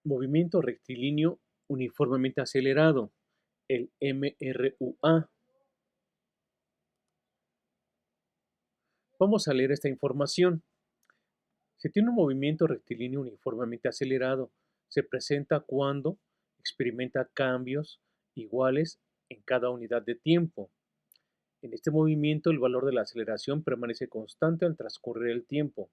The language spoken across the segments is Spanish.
Movimiento rectilíneo uniformemente acelerado, el MRUA. Vamos a leer esta información. Se tiene un movimiento rectilíneo uniformemente acelerado. Se presenta cuando experimenta cambios iguales en cada unidad de tiempo. En este movimiento, el valor de la aceleración permanece constante al transcurrir el tiempo.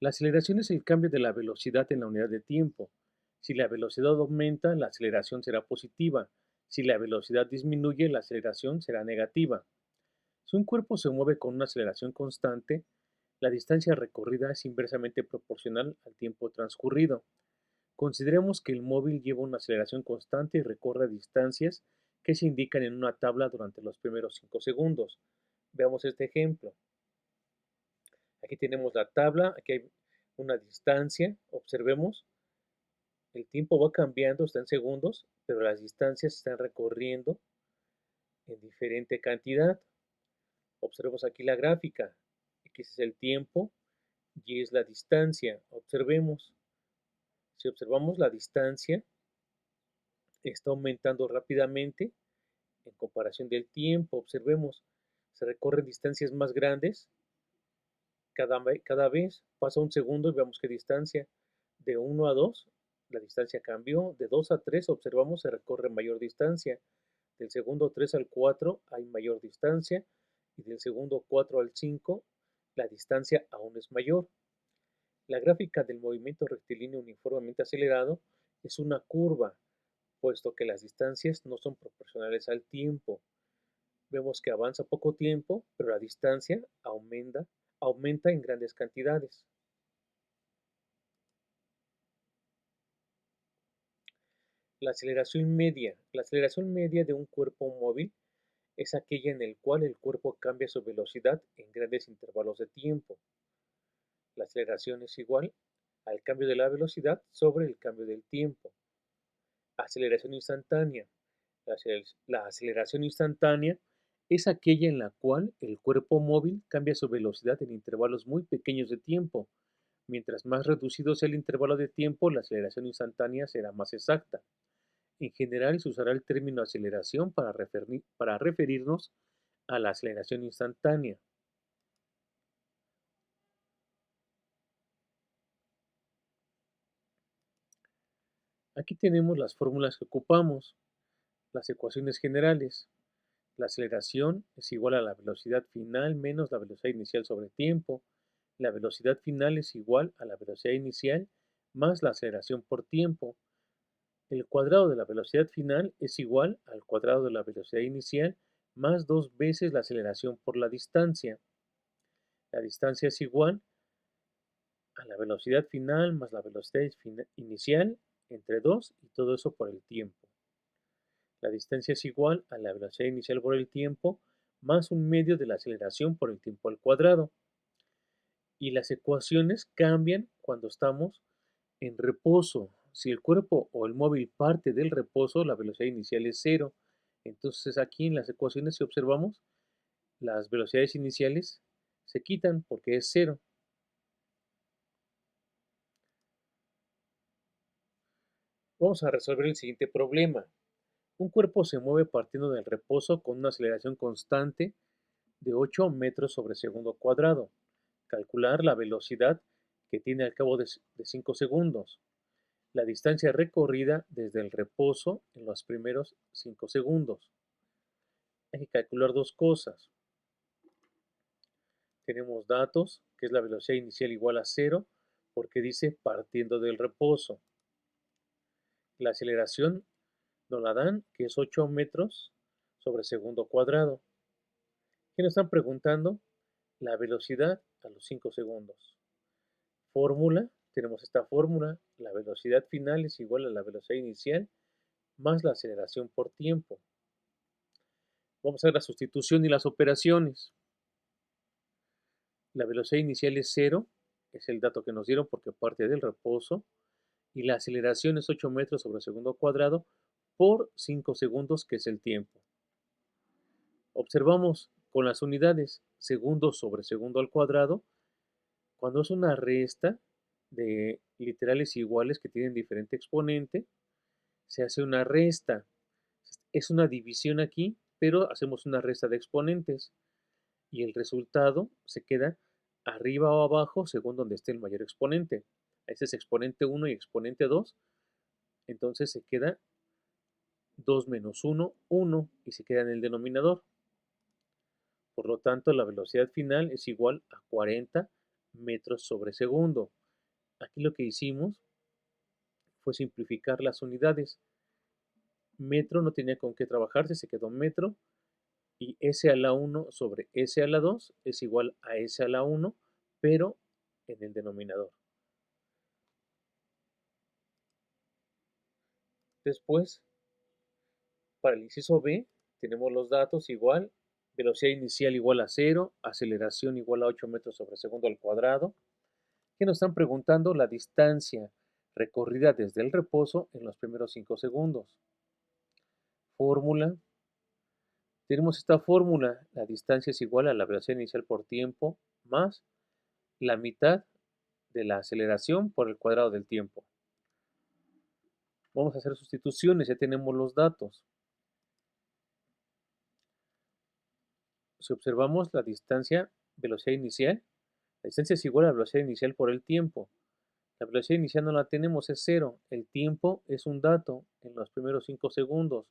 La aceleración es el cambio de la velocidad en la unidad de tiempo. Si la velocidad aumenta, la aceleración será positiva. Si la velocidad disminuye, la aceleración será negativa. Si un cuerpo se mueve con una aceleración constante, la distancia recorrida es inversamente proporcional al tiempo transcurrido. Consideremos que el móvil lleva una aceleración constante y recorre distancias que se indican en una tabla durante los primeros 5 segundos. Veamos este ejemplo. Aquí tenemos la tabla, aquí hay una distancia, observemos, el tiempo va cambiando, está en segundos, pero las distancias se están recorriendo en diferente cantidad. Observemos aquí la gráfica, X es el tiempo, Y es la distancia. Observemos, si observamos la distancia, está aumentando rápidamente en comparación del tiempo. Observemos, se recorren distancias más grandes cada vez. Pasa un segundo y veamos qué distancia. De 1 a 2, la distancia cambió. De 2 a 3, observamos, se recorre mayor distancia. Del segundo 3 al 4 hay mayor distancia. Y del segundo 4 al 5, la distancia aún es mayor. La gráfica del movimiento rectilíneo uniformemente acelerado es una curva, puesto que las distancias no son proporcionales al tiempo. Vemos que avanza poco tiempo, pero la distancia aumenta en grandes cantidades. La aceleración media. La aceleración media de un cuerpo móvil es aquella en el cual el cuerpo cambia su velocidad en grandes intervalos de tiempo. La aceleración es igual al cambio de la velocidad sobre el cambio del tiempo. Aceleración instantánea. La aceleración instantánea es aquella en la cual el cuerpo móvil cambia su velocidad en intervalos muy pequeños de tiempo. Mientras más reducido sea el intervalo de tiempo, la aceleración instantánea será más exacta. En general, se usará el término aceleración para referirnos a la aceleración instantánea. Aquí tenemos las fórmulas que ocupamos, las ecuaciones generales. La aceleración es igual a la velocidad final menos la velocidad inicial sobre tiempo. La velocidad final es igual a la velocidad inicial más la aceleración por tiempo. El cuadrado de la velocidad final es igual al cuadrado de la velocidad inicial más 2 veces la aceleración por la distancia. La distancia es igual a la velocidad final más la velocidad inicial entre 2 y todo eso por el tiempo. La distancia es igual a la velocidad inicial por el tiempo más un medio de la aceleración por el tiempo al cuadrado. Y las ecuaciones cambian cuando estamos en reposo. Si el cuerpo o el móvil parte del reposo, la velocidad inicial es cero. Entonces aquí en las ecuaciones, si observamos, las velocidades iniciales se quitan porque es cero. Vamos a resolver el siguiente problema. Un cuerpo se mueve partiendo del reposo con una aceleración constante de 8 metros sobre segundo cuadrado. Calcular la velocidad que tiene al cabo de 5 segundos. La distancia recorrida desde el reposo en los primeros 5 segundos. Hay que calcular dos cosas. Tenemos datos, que es la velocidad inicial igual a cero, porque dice partiendo del reposo. La aceleración nos la dan, que es 8 metros sobre segundo cuadrado. ¿Qué nos están preguntando? La velocidad a los 5 segundos. Fórmula, tenemos esta fórmula, la velocidad final es igual a la velocidad inicial más la aceleración por tiempo. Vamos a ver la sustitución y las operaciones. La velocidad inicial es cero, es el dato que nos dieron porque parte del reposo, y la aceleración es 8 metros sobre segundo cuadrado por 5 segundos, que es el tiempo. Observamos con las unidades segundos sobre segundo al cuadrado, cuando es una resta de literales iguales que tienen diferente exponente, se hace una resta. Es una división aquí, pero hacemos una resta de exponentes y el resultado se queda arriba o abajo según donde esté el mayor exponente. Este es exponente 1 y exponente 2, entonces se queda 2 menos 1, 1 y se queda en el denominador. Por lo tanto, la velocidad final es igual a 40 metros sobre segundo. Aquí lo que hicimos fue simplificar las unidades. Metro no tenía con qué trabajarse, se quedó metro. Y S a la 1 sobre S a la 2 es igual a S a la 1, pero en el denominador. Después, para el inciso B, tenemos los datos igual, velocidad inicial igual a 0, aceleración igual a 8 metros sobre segundo al cuadrado, que nos están preguntando la distancia recorrida desde el reposo en los primeros 5 segundos. Fórmula. Tenemos esta fórmula, la distancia es igual a la velocidad inicial por tiempo más la mitad de la aceleración por el cuadrado del tiempo. Vamos a hacer sustituciones, ya tenemos los datos. Si observamos la distancia, velocidad inicial, la distancia es igual a la velocidad inicial por el tiempo. La velocidad inicial no la tenemos, es 0. El tiempo es un dato en los primeros 5 segundos,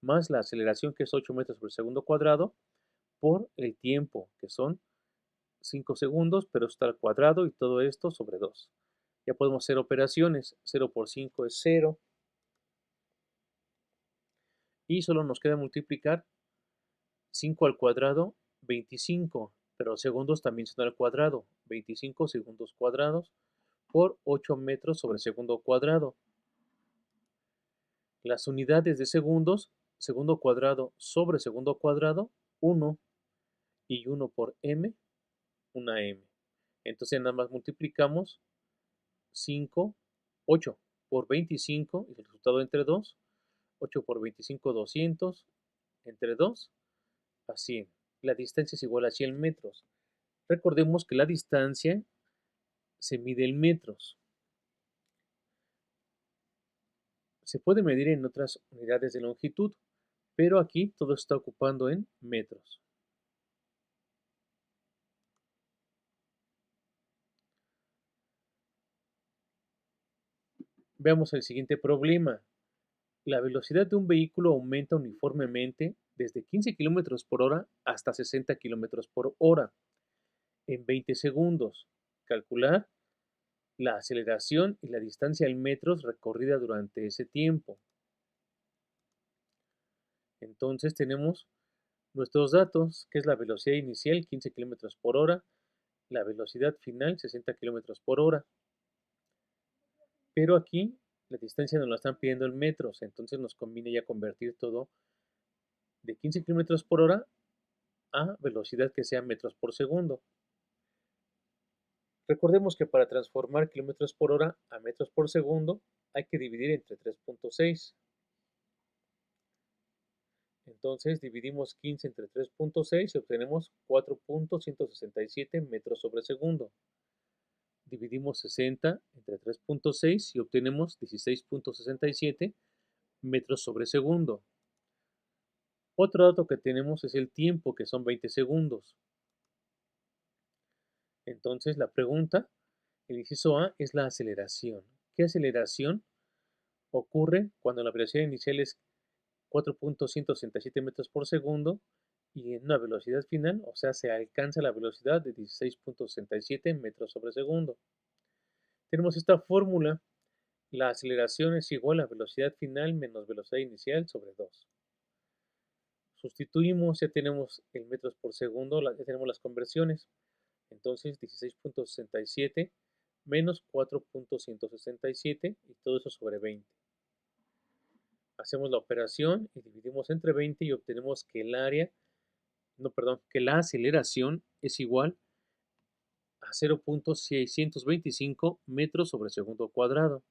más la aceleración que es 8 metros por segundo cuadrado, por el tiempo, que son 5 segundos, pero está al cuadrado y todo esto sobre 2. Ya podemos hacer operaciones, 0 por 5 es 0. Y solo nos queda multiplicar 5 al cuadrado, 25, pero los segundos también son al cuadrado, 25 segundos cuadrados por 8 metros sobre segundo cuadrado. Las unidades de segundos, segundo cuadrado sobre segundo cuadrado, 1 y 1 por m, una m. Entonces nada más multiplicamos 5, 8 por 25, y el resultado entre 2, 8 por 25, 200, entre 2, a 100. La distancia es igual a 100 metros. Recordemos que la distancia se mide en metros. Se puede medir en otras unidades de longitud, pero aquí todo está ocupando en metros. Veamos el siguiente problema. La velocidad de un vehículo aumenta uniformemente desde 15 km por hora hasta 60 km por hora en 20 segundos. Calcular la aceleración y la distancia en metros recorrida durante ese tiempo. Entonces tenemos nuestros datos, que es la velocidad inicial 15 km por hora, la velocidad final 60 km por hora. Pero aquí la distancia nos la están pidiendo en metros, entonces nos conviene ya convertir todo de 15 km por hora a velocidad que sea metros por segundo. Recordemos que para transformar kilómetros por hora a metros por segundo hay que dividir entre 3.6. Entonces dividimos 15 entre 3.6 y obtenemos 4.167 metros sobre segundo. Dividimos 60 entre 3.6 y obtenemos 16.67 metros sobre segundo. Otro dato que tenemos es el tiempo, que son 20 segundos. Entonces la pregunta, el inciso A, es la aceleración. ¿Qué aceleración ocurre cuando la velocidad inicial es 4.167 metros por segundo y en una velocidad final, o sea, se alcanza la velocidad de 16.67 metros sobre segundo? Tenemos esta fórmula, la aceleración es igual a velocidad final menos velocidad inicial sobre 2. Sustituimos, ya tenemos el metros por segundo, ya tenemos las conversiones. Entonces 16.67 menos 4.167 y todo eso sobre 20. Hacemos la operación y dividimos entre 20 y obtenemos que el área, no, perdón, que la aceleración es igual a 0.625 metros sobre segundo cuadrado.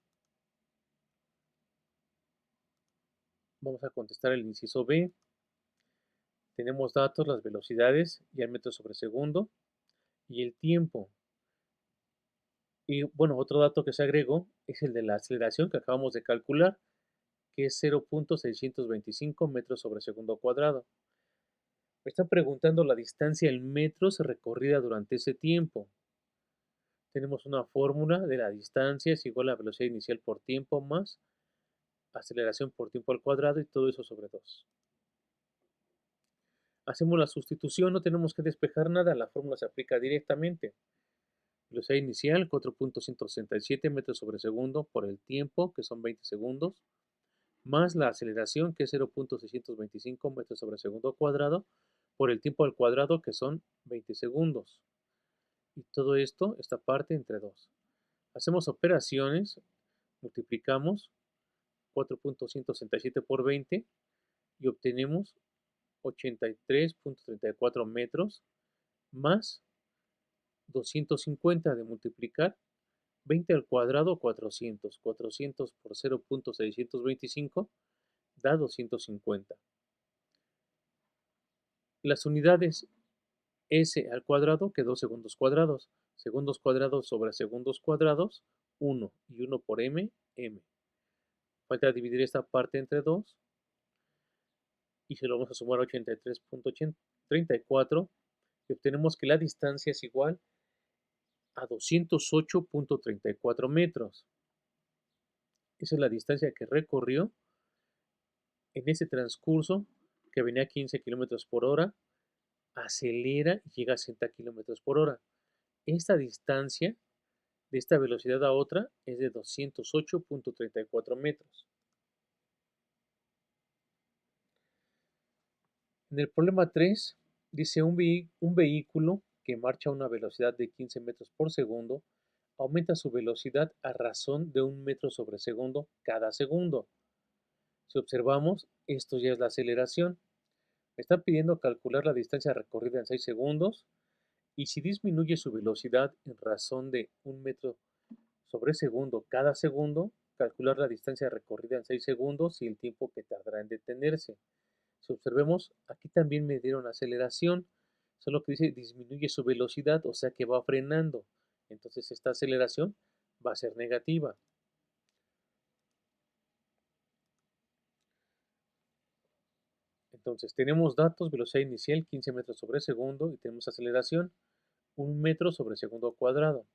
Vamos a contestar el inciso B. Tenemos datos, las velocidades y el metro sobre segundo y el tiempo. Y bueno, otro dato que se agregó es el de la aceleración que acabamos de calcular, que es 0.625 metros sobre segundo cuadrado. Me está preguntando la distancia en metros recorrida durante ese tiempo. Tenemos una fórmula de la distancia es igual a velocidad inicial por tiempo más aceleración por tiempo al cuadrado y todo eso sobre 2. Hacemos la sustitución, no tenemos que despejar nada, la fórmula se aplica directamente. Velocidad inicial 4.167 metros sobre segundo por el tiempo, que son 20 segundos, más la aceleración, que es 0.625 metros sobre segundo cuadrado, por el tiempo al cuadrado, que son 20 segundos. Y todo esto, esta parte entre 2. Hacemos operaciones, multiplicamos 4.167 por 20 y obtenemos 83.34 metros más 250 de multiplicar 20 al cuadrado 400. 400 por 0.625 da 250. Las unidades s al cuadrado quedó segundos cuadrados. Segundos cuadrados sobre segundos cuadrados, 1 y 1 por m, m. Falta dividir esta parte entre 2 y se lo vamos a sumar a 83.34 y obtenemos que la distancia es igual a 208.34 metros. Esa es la distancia que recorrió en ese transcurso que venía a 15 kilómetros por hora, acelera y llega a 60 kilómetros por hora. Esta distancia de esta velocidad a otra es de 208.34 metros. En el problema 3 dice un vehículo que marcha a una velocidad de 15 metros por segundo aumenta su velocidad a razón de 1 metro sobre segundo cada segundo. Si observamos, esto ya es la aceleración. Me están pidiendo calcular la distancia recorrida en 6 segundos y si disminuye su velocidad en razón de 1 metro sobre segundo cada segundo, calcular la distancia recorrida en 6 segundos y el tiempo que tardará en detenerse. Si observemos, aquí también me dieron aceleración, solo que dice disminuye su velocidad, o sea que va frenando. Entonces esta aceleración va a ser negativa. Entonces tenemos datos, velocidad inicial 15 metros sobre segundo y tenemos aceleración 1 metro sobre segundo cuadrado.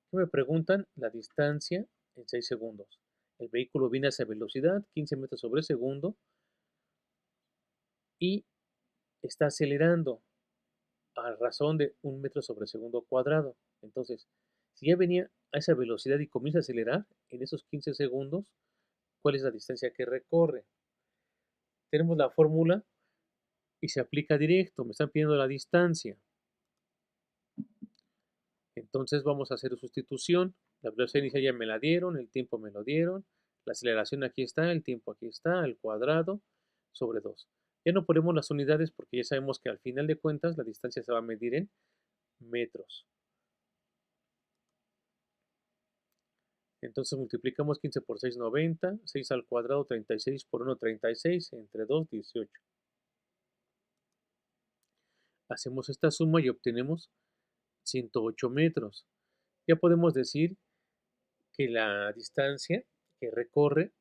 ¿Qué me preguntan? La distancia en 6 segundos. El vehículo viene a esa velocidad, 15 metros sobre segundo, y está acelerando a razón de 1 metro sobre segundo cuadrado. Entonces, si ya venía a esa velocidad y comienza a acelerar en esos 15 segundos, ¿cuál es la distancia que recorre? Tenemos la fórmula y se aplica directo. Me están pidiendo la distancia. Entonces vamos a hacer sustitución. La velocidad inicial ya me la dieron, el tiempo me lo dieron, la aceleración aquí está, el tiempo aquí está, al cuadrado sobre 2. Ya no ponemos las unidades porque ya sabemos que al final de cuentas la distancia se va a medir en metros. Entonces multiplicamos 15 por 6, 90, 6 al cuadrado, 36 por 1, 36, entre 2, 18. Hacemos esta suma y obtenemos 108 metros. Ya podemos decir que la distancia que recorre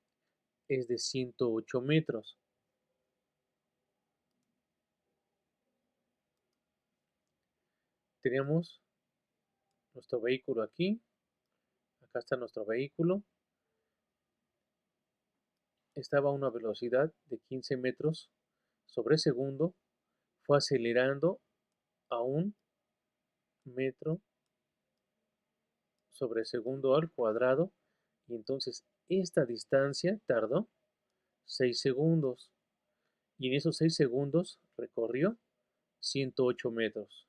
es de 108 metros. Tenemos nuestro vehículo aquí. Acá está nuestro vehículo. Estaba a una velocidad de 15 metros sobre segundo. Fue acelerando a 1 metro sobre segundo al cuadrado. Y entonces esta distancia tardó 6 segundos. Y en esos 6 segundos recorrió 108 metros.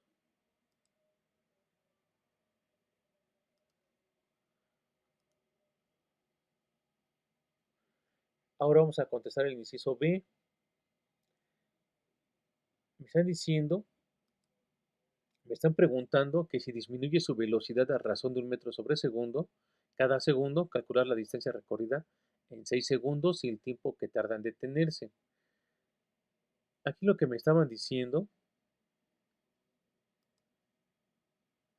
Ahora vamos a contestar el inciso B. Me están diciendo, me están preguntando que si disminuye su velocidad a razón de 1 metro sobre segundo, cada segundo calcular la distancia recorrida en 6 segundos y el tiempo que tarda en detenerse. Aquí lo que me estaban diciendo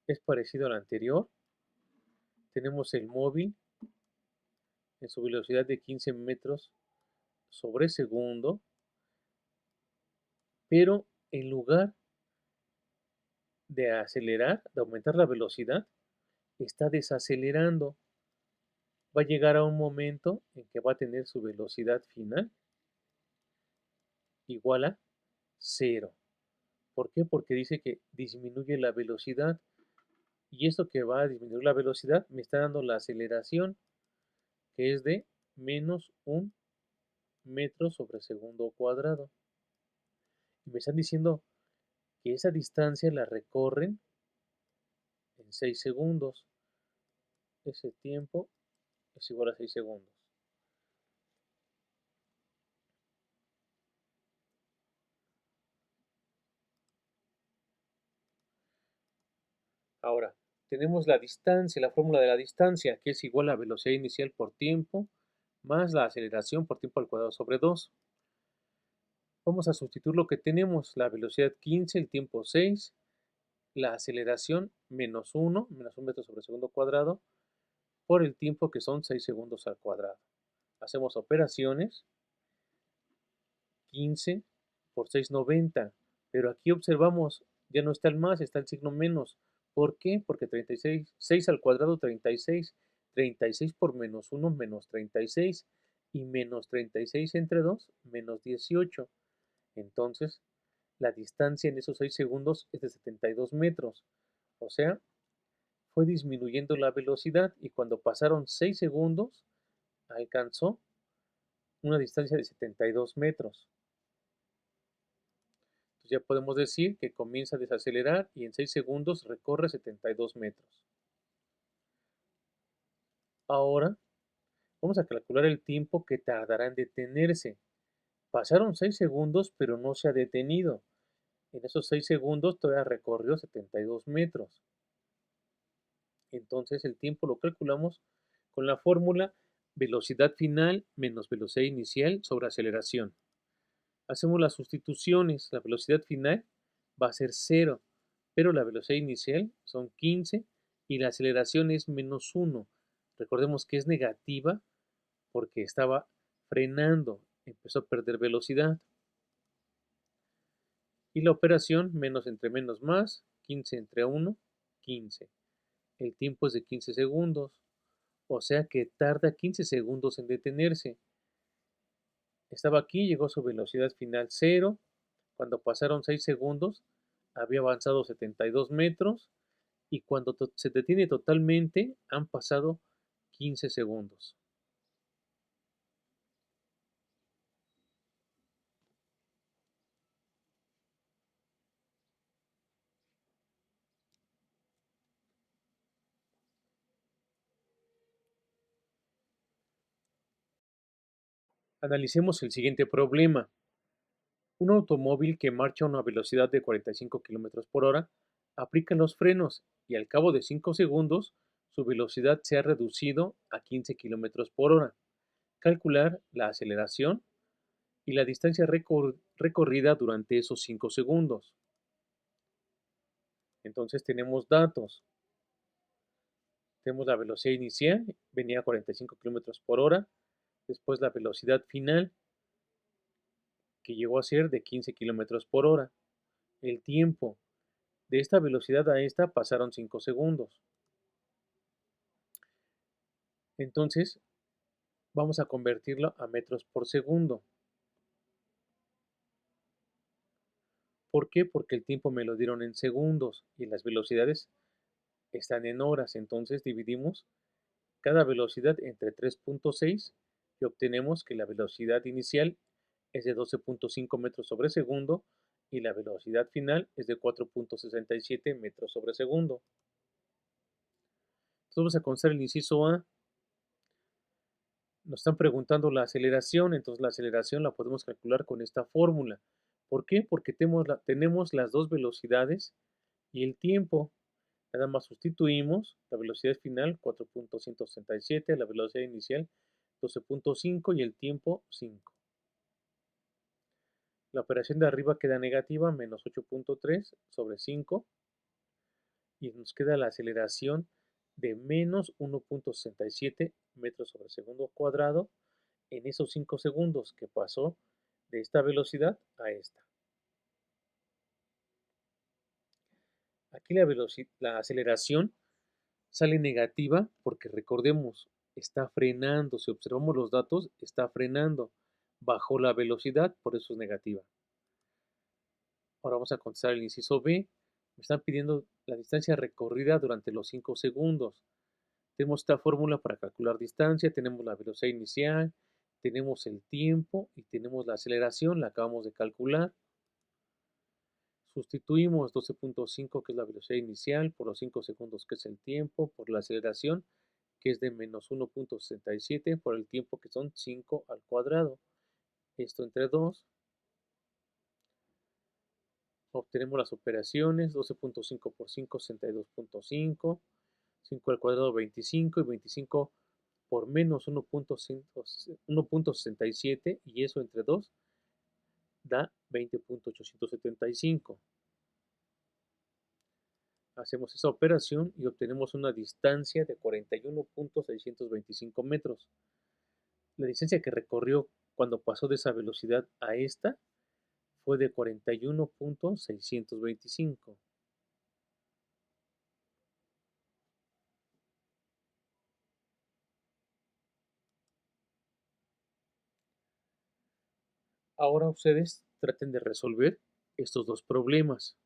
es parecido al anterior. tenemos el móvil en su velocidad de 15 metros sobre segundo, pero en lugar de acelerar, de aumentar la velocidad, está desacelerando. Va a llegar a un momento en que va a tener su velocidad final igual a cero. ¿Por qué? Porque dice que disminuye la velocidad. Y esto que va a disminuir la velocidad me está dando la aceleración, que es de menos 1 metro sobre segundo cuadrado. Y me están diciendo que esa distancia la recorren en 6 segundos. Ese tiempo es igual a 6 segundos. Ahora, tenemos la distancia, la fórmula de la distancia, que es igual a velocidad inicial por tiempo, más la aceleración por tiempo al cuadrado sobre 2. Vamos a sustituir lo que tenemos, la velocidad 15, el tiempo 6, la aceleración menos 1 metro sobre segundo cuadrado, por el tiempo que son 6 segundos al cuadrado. Hacemos operaciones, 15 por 6, 90, pero aquí observamos, ya no está el más, está el signo menos. ¿Por qué? Porque 36, 6 al cuadrado, 36, 36 por menos 1, menos 36, y menos 36 entre 2, menos 18. Entonces, la distancia en esos 6 segundos es de 72 metros. O sea, fue disminuyendo la velocidad y cuando pasaron 6 segundos, alcanzó una distancia de 72 metros. Entonces ya podemos decir que comienza a desacelerar y en 6 segundos recorre 72 metros. Ahora vamos a calcular el tiempo que tardará en detenerse. Pasaron 6 segundos, pero no se ha detenido. En esos 6 segundos todavía recorrió 72 metros. Entonces el tiempo lo calculamos con la fórmula velocidad final menos velocidad inicial sobre aceleración. Hacemos las sustituciones, la velocidad final va a ser 0, pero la velocidad inicial son 15 y la aceleración es menos 1. Recordemos que es negativa porque estaba frenando, empezó a perder velocidad. Y la operación menos entre menos más, 15 entre 1, 15. El tiempo es de 15 segundos, o sea que tarda 15 segundos en detenerse. Estaba aquí, llegó a su velocidad final 0. Cuando pasaron 6 segundos, había avanzado 72 metros y cuando se detiene totalmente, han pasado 15 segundos. Analicemos el siguiente problema. Un automóvil que marcha a una velocidad de 45 km por hora aplica los frenos y al cabo de 5 segundos su velocidad se ha reducido a 15 km por hora. Calcular la aceleración y la distancia recorrida durante esos 5 segundos. Entonces tenemos datos. Tenemos la velocidad inicial, venía a 45 km por hora. Después la velocidad final, que llegó a ser de 15 km por hora. El tiempo de esta velocidad a esta pasaron 5 segundos. Entonces, vamos a convertirlo a metros por segundo. ¿Por qué? Porque el tiempo me lo dieron en segundos y las velocidades están en horas. Entonces dividimos cada velocidad entre 3.6 y obtenemos que la velocidad inicial es de 12.5 metros sobre segundo y la velocidad final es de 4.67 metros sobre segundo. Entonces vamos a conocer el inciso A. Nos están preguntando la aceleración, entonces la aceleración la podemos calcular con esta fórmula. ¿Por qué? Porque tenemos las dos velocidades y el tiempo. Nada más sustituimos la velocidad final 4.167, la velocidad inicial 12.5 y el tiempo 5. La operación de arriba queda negativa, menos 8.3 sobre 5. Y nos queda la aceleración de menos 1.67 metros sobre segundo cuadrado en esos 5 segundos que pasó de esta velocidad a esta. Aquí la aceleración sale negativa porque recordemos, está frenando. Si observamos los datos, está frenando. Bajó la velocidad, por eso es negativa. Ahora vamos a contestar el inciso B. Me están pidiendo la distancia recorrida durante los 5 segundos. Tenemos esta fórmula para calcular distancia, tenemos la velocidad inicial, tenemos el tiempo y tenemos la aceleración, la acabamos de calcular. Sustituimos 12.5, que es la velocidad inicial, por los 5 segundos, que es el tiempo, por la aceleración, que es de menos 1.67, por el tiempo, que son 5 al cuadrado. Esto entre 2. Obtenemos las operaciones, 12.5 por 5, 62.5, 5 al cuadrado 25 y 25 por menos 1.67 y eso entre 2 da 20.875. Hacemos esa operación y obtenemos una distancia de 41.625 metros. La distancia que recorrió cuando pasó de esa velocidad a esta fue de 41.625. Ahora ustedes traten de resolver estos dos problemas.